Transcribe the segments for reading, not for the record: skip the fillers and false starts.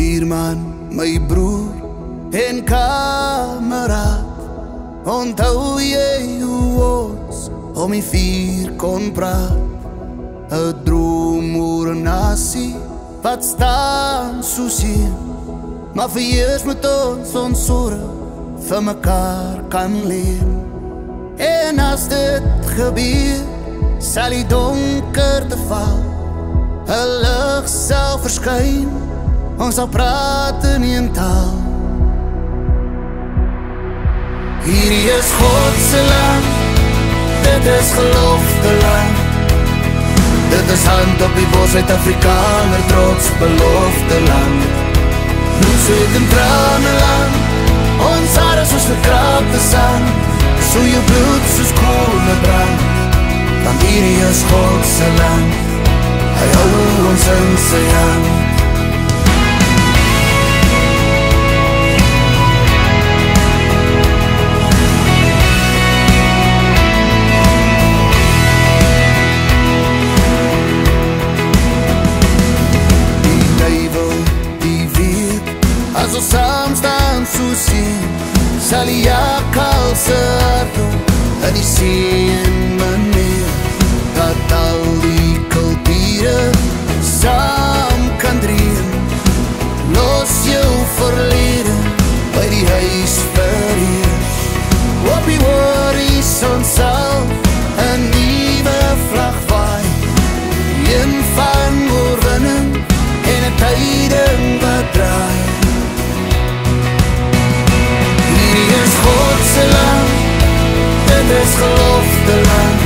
Bierman, my broer en kameraad, onthou jy hoe ons om die vuur kon praat? 'n droom oor 'n nasie wat staan soos hier, maar vir eers moet ons sorg vir mekaar kan leer. En as dit gebeur, sal die donkerte val, 'n lig sal verskyn, ons sal praat in een taal. Hierdie is God se land, dit is gelofte land. Dit is hand op die bos, Suid-Afrikaner trots, belofte land. Bloed, zweet en trane land, ons hare soos verkraapte sand, so jou bloed soos koole brand. Want hierdie is God se land, hy hou ons in sy hand. As ons saam staan soos hier, sal die jakalse hardop in die see en meneer, dat al die kulture saam kan dream. Los jou verlede by die huis verheers, op die horizon sal 'n nuwe vlag vaai, een van oorwinning en 'n tyding wat draai. God se land, dit is gelofte land.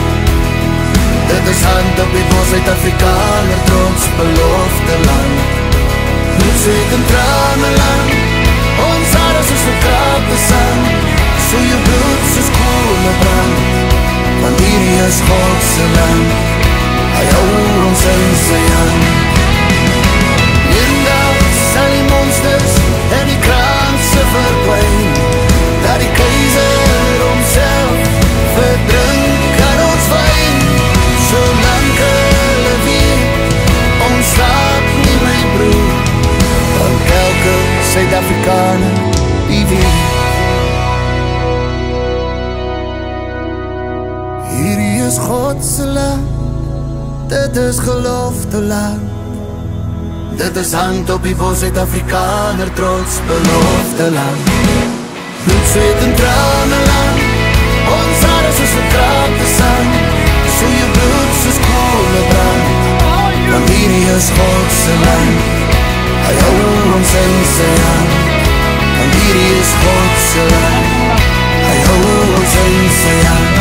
Dit is hand op die bos, Suid-Afrikaner trots, belofte land. Bloed, zweet en trane land, ons hare soos verkraapte sand, so jou bloed soos koole brand. Want hierdie is God se land, hy hou ons in sy hand. Eendag sal die monsters en die kraanse verdwyn, dat die keizer homself verdrink aan ons wyn. Solank hulle weet, ons slaap nie my broer, want elke Suid-Afrikaner die weet. Hierdie is God se land, dit is gelofte land. Dit is hand op die bos, Suid-Afrikaner trots, belofte land. Bloed, zweet en trane land, ons hare soos verkraapte sand, so jou bloed soos koole brand. Want hierdie is God se land, hy hou ons in sy hand. Want hierdie is God se land, hy hou ons in sy hand.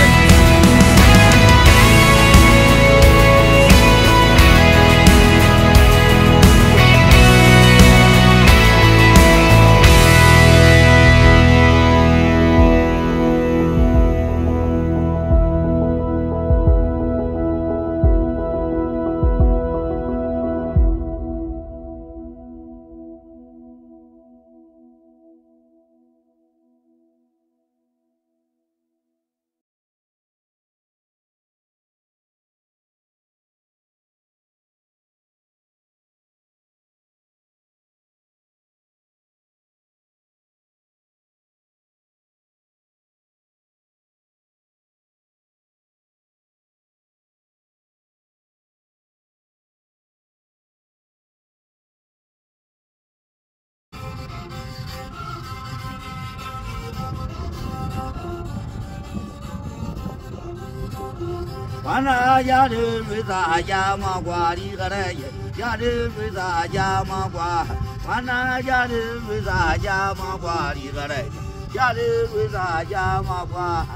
Wana yadu riza yama gwari garaye, yadu riza yama gwa. Wana yadu riza yama gwari garaye, yadu riza yama gwa.